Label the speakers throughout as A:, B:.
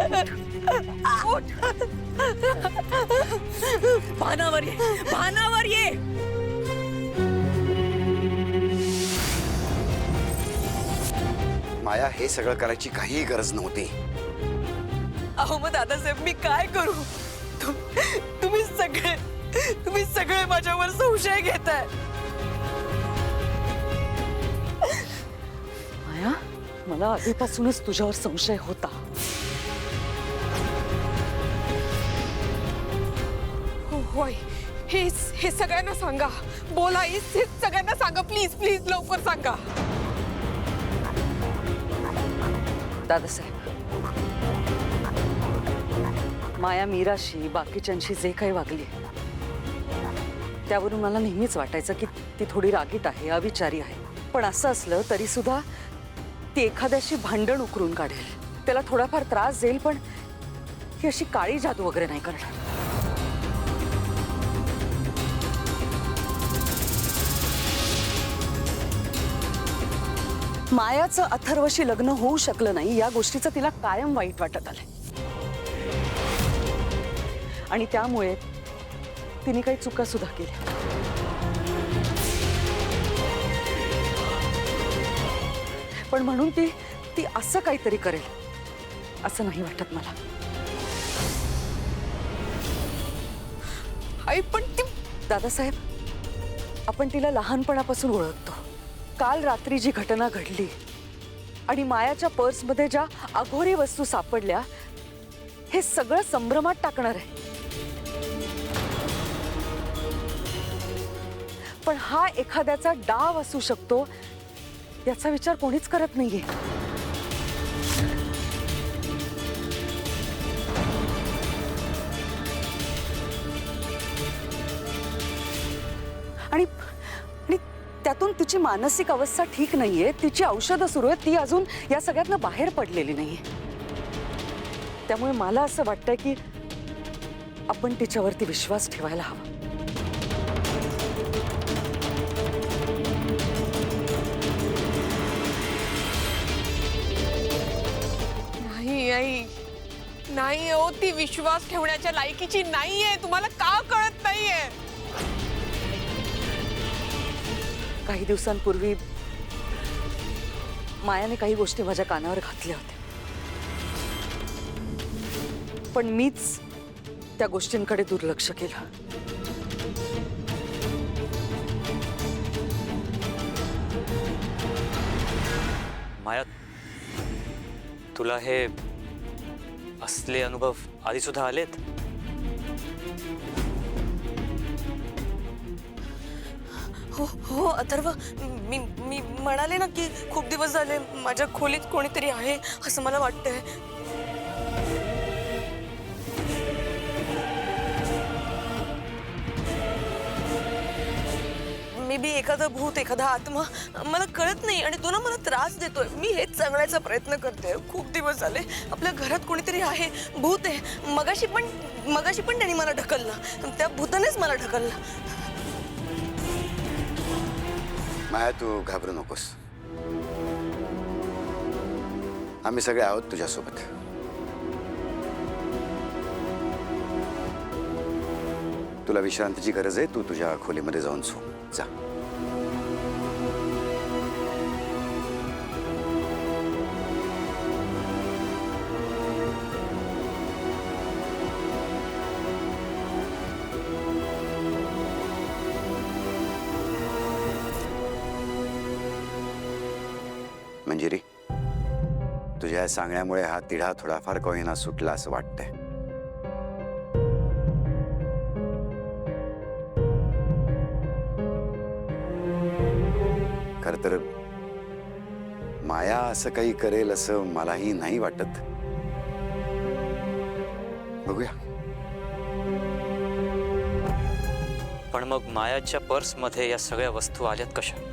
A: उठ. भानावर ये, भानावर ये.
B: माया, हे सगळं करायची काहीही गरज नव्हती.
A: अहो मग दादासाहेब मी काय करू? तुम्ही सगळे माझ्यावर संशय घेताय.
C: माया, मला आधीपासूनच तुझ्यावर संशय होता.
D: होय, हे सगळ्यांना सांगा. बोला, हे सगळ्यांना सांगा. प्लीज प्लीज लवकर सांगा.
C: दादासाहेब, माया मीराशी बाकीच्यांशी जे काही वागली त्यावरून मला नेहमीच वाटायचं की ती थोडी रागीट आहे, अविचारी आहे. पण असं असलं तरी सुद्धा ती एखाद्याशी भांडण उकरून काढेल, त्याला थोडाफार त्रास देईल, पण ही अशी काळी जादू वगैरे नाही करणार. मायाचं अथर्वशी लग्न होऊ शकलं नाही या गोष्टीचं तिला कायम वाईट वाटत आलंय. आणि त्यामुळे तिने काही चुका सुद्धा केल्या. पण म्हणून ती असं काहीतरी करेल असं नाही वाटत मला.
D: आई पण ती
C: दादासाहेब, आपण तिला लहानपणापासून ओळखतो. काल रात्री जी घटना घडली आणि मायाच्या पर्समध्ये ज्या अघोरी वस्तू सापडल्या, हे सगळं संभ्रमात टाकणार आहे. पण हा एखाद्याचा डाव असू शकतो याचा विचार कोणीच करत नाहीये. आणि त्यातून तिची मानसिक अवस्था ठीक नाहीये, तिची औषधं सुरू आहेत, ती अजून या सगळ्यातनं बाहेर पडलेली नाहीये. त्यामुळे मला असं वाटतंय की आपण तिच्यावरती विश्वास ठेवायला हवा.
D: नाही आई, नाही हो, ती विश्वास ठेवण्याच्या लायकीची नाहीये. तुम्हाला का कळत नाहीये?
C: काही दिवसांपूर्वी मायाने काही गोष्टी माझ्या कानावर घातल्या होत्या, पण मीच त्या गोष्टींकडे दुर्लक्ष केलं.
E: माया, तुला हे असले अनुभव आधी सुद्धा आलेत?
A: हो अथर्व, मी म्हणाले ना की खूप दिवस झाले माझ्या खोलीत कोणीतरी आहे असं मला वाटतंय. मे बी एखादा भूत, एखादा आत्मा, मला कळत नाही. आणि तो ना मला त्रास देतोय. मी हेच सांगण्याचा प्रयत्न करते. खूप दिवस झाले आपल्या घरात कोणीतरी आहे, भूत आहे. मगाशी पण त्यांनी मला ढकललं, त्या भूतानेच मला ढकललं.
B: माया, तू घाबरू नकोस. आम्ही सगळे आहोत तुझ्यासोबत. तुला विश्रांतीची गरज आहे, तू तुझ्या खोलीमध्ये जाऊन झोप जा. मंजिरी, तुझ्या सांगण्यामुळे हा तिढा थोडाफार का होईना सुटला असं वाटतंय. खरं तर माया असं काही करेल असं मलाही नाही वाटत. बघूया.
E: पण मग मायाच्या पर्समध्ये या सगळ्या वस्तू आल्यात कशा?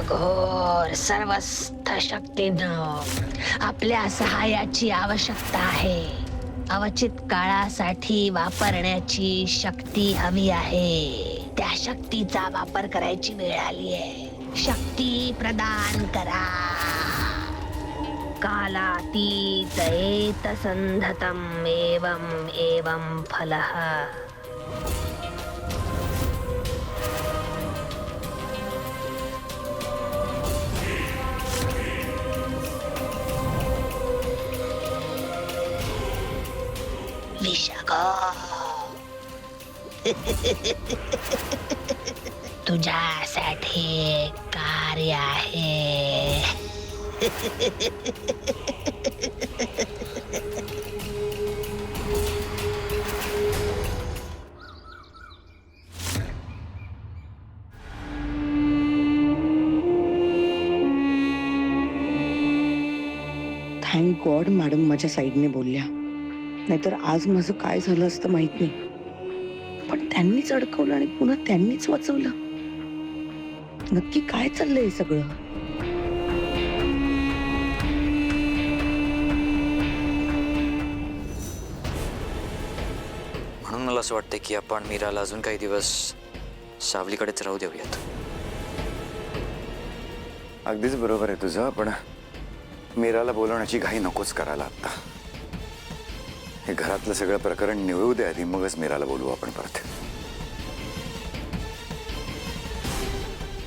F: अघोर सर्वस्थ शक्तीनं आपल्या सहाय्याची आवश्यकता आहे. अवचित काळासाठी वापरण्याची शक्ती हवी आहे. त्या शक्तीचा वापर करायची वेळ आली आहे. शक्ती प्रदान करा. कालातीत एतसंधतम् एवं एवं फलः. विशाखा तुझ्यासाठी एक कार्य आहे.
G: थँक गॉड मॅडम माझ्या साईडने बोलल्या, नाहीतर आज माझं काय झालं असतं माहित नाही. पण त्यांनीच अडकवलं आणि पुन्हा त्यांनीच वाचवलं. नक्की काय चाललंय हे सगळं?
E: म्हणून मला असं वाटतं की आपण मीराला अजून काही दिवस सावलीकडेच राहू देऊयात.
B: अगदीच बरोबर आहे तुझं, पण मीराला बोलवण्याची घाई नकोच करायला आता. हे घरातलं सगळं प्रकरण निवळू दे आधी, मगच मीराला बोलवू आपण परत.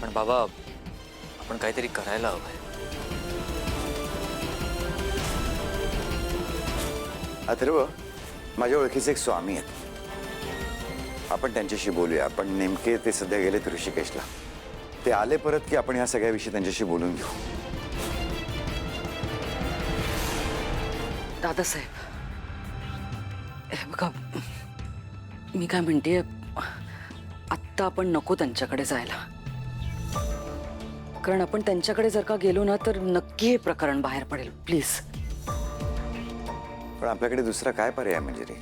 E: पण बाबा, आपण काहीतरी करायला हवंय.
B: अथर्व, माझ्या ओळखीचे एक स्वामी आहेत, आपण त्यांच्याशी बोलूया. आपण नेमके ते सध्या गेलेत ऋषिकेशला. ते आले परत की आपण या सगळ्याविषयी त्यांच्याशी बोलून घेऊ.
C: दादासाहेब, हे बघा, मी काय म्हणते, आत्ता आपण नको त्यांच्याकडे जायला. कारण आपण त्यांच्याकडे जर का गेलो ना तर नक्की हे प्रकरण बाहेर पडेल. प्लीज.
B: पण आपल्याकडे दुसरा काय पर्याय म्हणजे रे?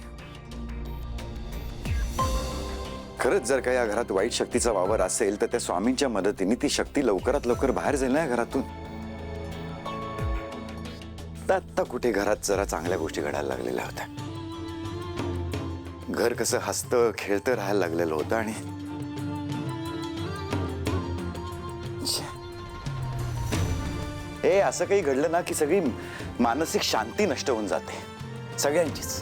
B: खरंच जर का या घरात वाईट शक्तीचा वावर असेल तर त्या स्वामींच्या मदतीने ती शक्ती लवकरात लवकर बाहेर जाईल ना या घरातून. आत्ता कुठे घरात जरा चांगल्या गोष्टी घडायला लागलेल्या होत्या. घर कसं हसतं खेळतं राहायला लागलेलं होतं आणि हे असं काही घडलं ना की सगळी मानसिक शांती नष्ट होऊन जाते सगळ्यांचीच.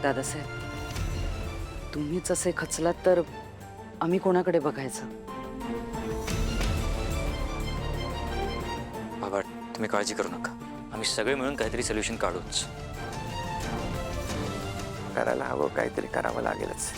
C: दादासाहेब, तुम्हीच असे खचलात तर आम्ही कोणाकडे बघायचं?
E: बाबा, तुम्ही काळजी करू नका. आम्ही सगळे मिळून काहीतरी सोल्युशन काढूच.
B: करायला हवं, काहीतरी करावं लागेलच.